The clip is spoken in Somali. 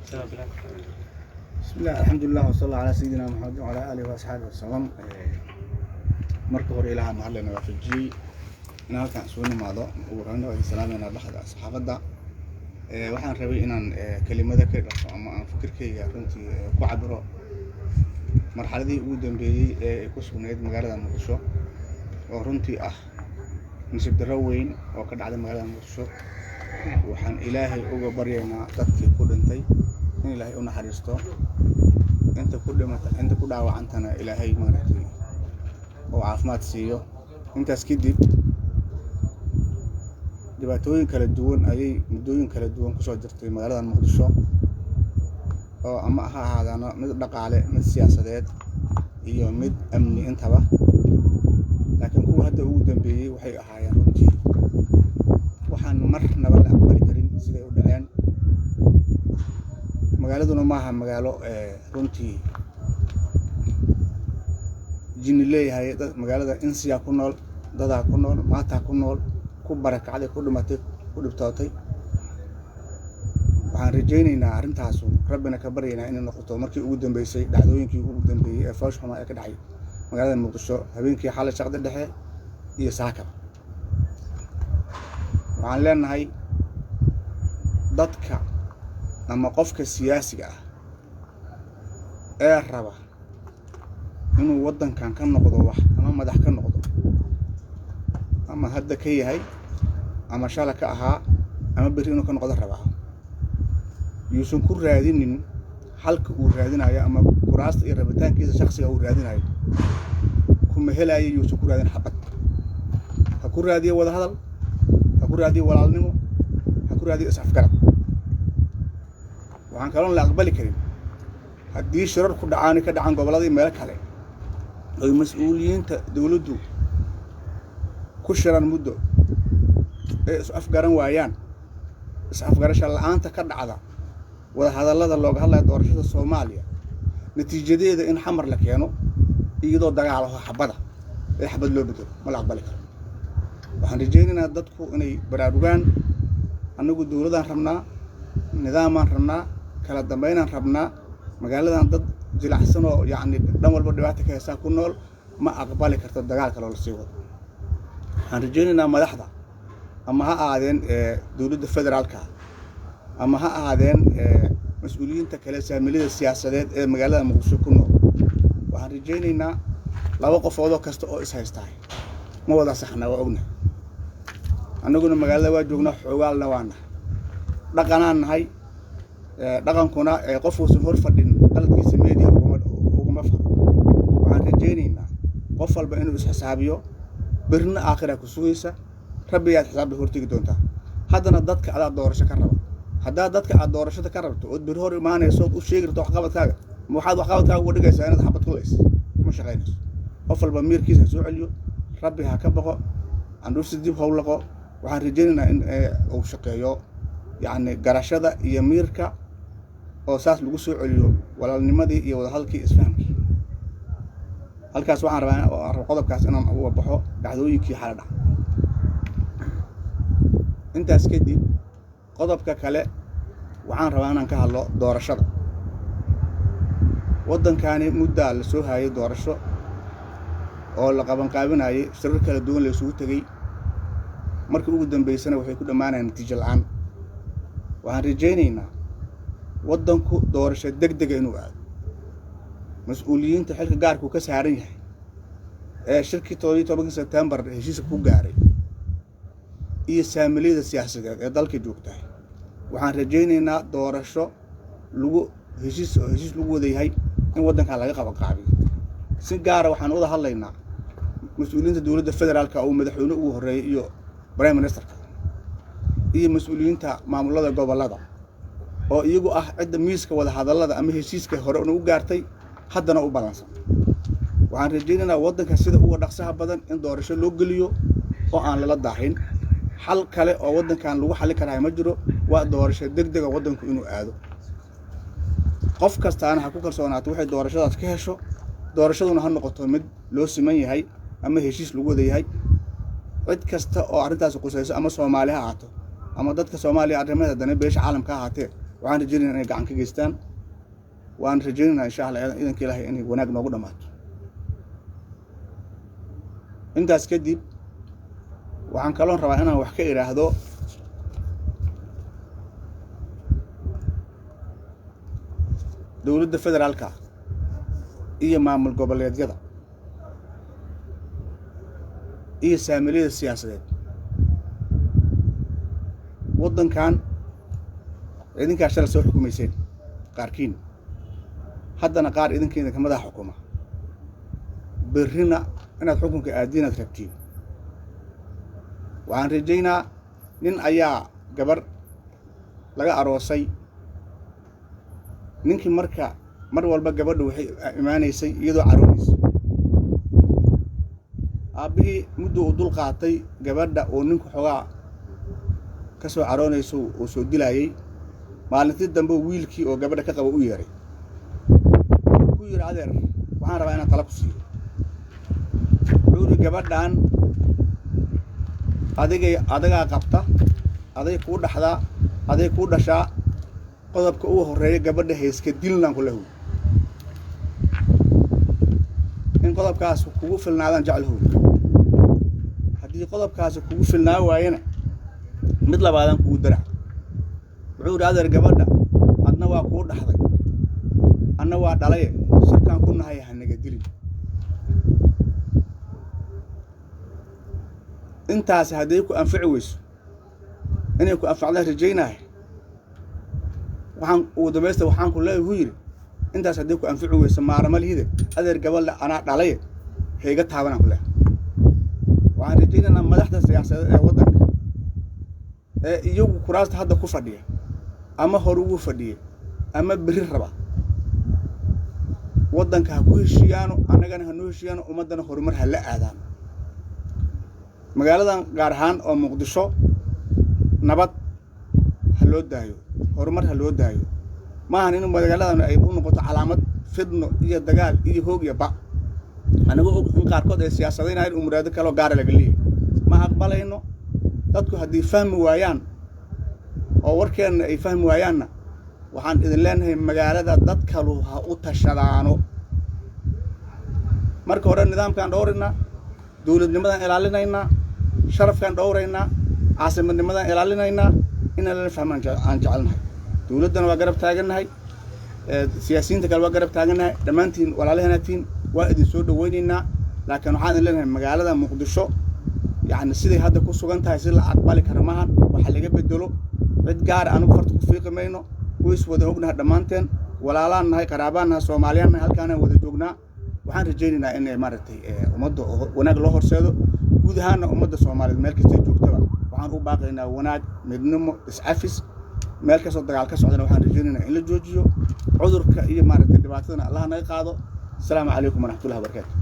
بسم الله الحمد لله وصلى الله على سيدنا محمد وعلى آله وأصحابه وسلم. marka hore ilaaha mahadlena waafajiyay inaan halkaan soo nimaado ugu horreyn oo salaameyna dhaxda saxaafadda waxaan rabay inaan kelimada ka dhaqso ama aan fikirkayga runtii ku cabiro marxaladii ugu dambeeyay ee ku sugnayd magaalada Muqdisho oo runtii ah nasiib darro weyn oo ka dhacday magaalada Muqdisho. waxaan ilaahay uga baryaynaa dadkii ku dhintay in ilaahay u naxariisto, inta ku dhimatay inta ku dhaawacantana ilaahay maaragtay oo caafimaad siiyo. intaas kadib dhibaatooyin kala duwan ayay muddooyin kala duwan ku soo jirtay magaalada Muqdisho oo ama ha ahaadana mid dhaqaale, mid siyaasadeed iyo mid amni intaba. laakiin kuwa hadda ugu dambeeyay waxay ahaayeen runtii waxaan marnaba la aqbali karin siday u dhaceen. magaaladuna maaha magaalo runtii jini leeyahay. magaalada insiya ku nool, dadaa ku nool, maataa ku nool, ku barakacday, ku dhimatay, ku dhibtootay. waxaan rajaynaynaa arrintaasu rabbina ka baryaynaa inay noqoto markii ugu dambeysay dhacdooyinkii ugu dambeeyay ee foosh xumaa ee ka dhacay magaalada Muqdisho habeenkii xalay shaqada dhexe iyo saaka. waxaan leenahay dadka ama qofka siyaasiga ah ee raba inuu waddankan ka noqdo wax ama madax ka noqdo ama hadda ka yahay ama shala ka ahaa ama beri inuu ka noqdo rabaa, yuusan ku raadinin halka uu raadinayo ama kuraasta iyo rabitaankiisa shakhsiga uu raadinayo kuma helayo. yuusan ku raadin xabad, ha ku raadiyo wada hadal, ha ku raadiyo walaalnimo, ha ku raadiyo is-afgarad. waxaan kaloo la aqbali karin haddii shirar ku dhacaan ka dhacan gobolladii meel kale oo mas'uuliyiinta dawladdu ku shiran muddo ee is-afgaran waayaan. is-afgarasho la'aanta ka dhacda wada hadallada looga hadlayo doorashada Soomaaliya natiijadeeda in xamar la keeno iyadoo dagaal ah xabada ee xabad loo bedelo ma la aqbali karo. waxaan rajaynaynaa dadku inay baraarugaan. annagu dawladaan rabnaa, nidaamaan rabnaa, kala dambeynaan rabnaa. magaaladan dad jilacsan oo yacni dhan walba dhibaato ka haysaa ku nool, ma aqbali karto dagaalka loola sii wado. waxaan rajaynaynaa madaxda ama ha ahaadeen dawladda federaalka ama ha ahaadeen mas'uuliyiinta kale saamilada siyaasadeed ee magaalada Muqdisho ku nool. waxaan rajaynaynaa laba qofoodoo kasta oo is haystaay ma wada saxnaa, waa ognahay. annaguna magaalada waa joognaa, xoogaalna waana dhaqanaan nahay. dhaqankuna qof uusan hor fadhin qalabkiisa media uguma fadhin. waxaan rajaynaynaa qof walba inuu is-xisaabiyo, berina aakhira ku sugaysa, rabbigaad xisaabta hortegi doontaa. haddana dadka adaa doorasho ka raba. haddaa dadka aad doorashada ka rabto ood beri hor imaanayso u sheegi rabto waxqabadkaaga, ma waxaad waxqabadkaaga uga dhigaysaa inaad xabad ku layso? ma shaqaynayso. qof walba miirkiisa soo celiyo, rabbi ha ka baqo, andhuursi dib howlaqo. waxaan rajaynaynaa in uu shaqeeyo yacni garashada iyo miirka oo saas lagu soo celiyo walaalnimadii iyo wadahadalkii isfahamkii. halkaas waxaan rabaa qodobkaas inaan uga baxo dhacdooyinkii xala dhac. intaas kadib qodobka kale waxaan rabaa inaan ka hadlo doorashada. waddankaani muddaa la soo hayay doorasho oo la qabanqaabinayay, shirar kala duwan la isugu tegey. markii ugu dambeysana waxay ku dhammaanayaan natiijo la'aan. waxaan rajaynaynaa waddanku doorasho degdega inuu aado. mas-uuliyiinta xilka gaarkuu ka saaran yahay ee shirkii 17 Sebtembar heshiiska ku gaaray iyo saamilada siyaasadeed ee dalka joogtahay, waxaan rajaynaynaa doorasho lagu heshiis lagu wada yahay in waddanka laga qabanqaabiyo. si gaara waxaan wada hadlaynaa mas-uuliyiinta dawladda federaalka oo madaxweyne ugu horreeyay iyo prime ministerka iyo mas-uuliyiinta maamulada gobollada oo iyagu ah cidda miiska wada hadallada ama heshiiska hore u gaartay haddana u balansan. waxaan rajaynaynaa waddanka sida uga dhaqsaha badan in doorasho loo geliyo oo aan lala daahin. xal kale oo waddankan lagu xalli karaa ma jiro, waa doorasho degdega waddanku inuu aado. qof kastaana ha ku kalsoonaato waxay doorashadaas ka hesho. doorashaduna ha noqoto mid loo siman yahay ama heshiis lagu wada yahay. cid kasta oo arrintaas qusayso ama Soomaali ha ahaato ama dadka Soomaaliya arrimaha dana beesha caalamka ha ahaatee waxaan rajaynaynaa inay gacan ka geystaan waan rajaynaynaa insha Allah idanka Ilaahay inay wanaag noogu dhamaato intaas kadib waxaan kaloon rabaa inaan wax ka iraahdo dawladda federaalka iyo maamul goboleedyada iyo saamilada siyaasadeed waddankan idinka shalay soo xukumayseen qaarkiin haddana qaar idinkeena ka madax xukuma berrina inaad xukunka aadinaad rabtiin waxaan rajaynaa nin ayaa gabar laga aroosay ninkii marka mar walba gabadhu waxay imaanaysay iyadoo caroonaysa aabihii muddo uu dul qaatay gabadha oo ninku xogaa ka soo caroonayso oo soo dilayay maalintii dambe wiilkii oo gabadha ka qabo u yeeray ku yiri adeer waxaan rabaa inaan tala ku siiyo wuxuu gabadhan adiga qabta aday ku dhaxda aday ku dhashaa qodobka uu horeeyay gabadha heeska dilnaan ku leeyahay in qodobkaas kugu filnaadaan jecel haddii qodobkaas kugu filnaa waayana mid labaadan kugu darac wuxuu adeer gabadha adna waa ku dhaxday anna waa dhalay shirkaan ku nahay hanaga dilin intaas haday ku anfici weyso inay ku anfacda rajaynaa waxaan ugu dambaysta waxaan ku leeyahay yiri intaas haday ku anfici weyso maaramalihida adeer gabadha ana dhalay heega taabanaan ku leeyahay waxaan rajaynaa madaxda siyaasadeed ee waddanka ee iyagu kuraasta hadda ku fadhiya ama hor ugu fadhiya ama biri raba waddanka ha ku heshiyaano annagana ha noo heshiyaano ummadana horumar ha la aadaan magaaladan gaar ahaan oo Muqdisho nabad ha loo daayo horumar ha loo daayo maahan in magaaladan ay u noqoto calaamad fidno iyo dagaal iyo hoog iyo ba anagu in qaarkood ay siyaasadeynayaan umuraado kale oo gaar laga leeyahay ma aqbalayno dadku haddii fahmi waayaan oo warkeena ay fahmi waayaanna waxaan idin leenahay magaalada dadka ha u tashadaano marka hore nidaamkan dhowrina dawladnimadan ilaalinayna sharafkan dhowrayna caasimadnimadan ilaalinayna in la fahmaan aan jecelnahay dawladana waa garab taaganahay siyaasiyiinta kale waa garab taaganahay dhamaantiin walaalahanatiin waa idin soo dhaweynaynaa laakiin waxaan idin leenahay magaalada Muqdisho يعني سيدي هذا كوسو جنتها يصير لعقبالي كرمهان وحلقة بدلو رجال أنا بفرت كفيق مينو ويس وده هذا مانتين ولا لا نهاي قرابان ها سوماليان هل كان وده توجنا وحن رجينا إن مرتي ومده وناق له رسالة وده هنا ومده سومالي الملك تيجوك تبع وحن هو باقينا وناق مدنمو إسعافس ملك صدق على كسر عندنا وحن رجينا إلا جوجيو عذر كأي مرتي دبعتنا الله نقاضه السلام عليكم ورحمة الله وبركاته.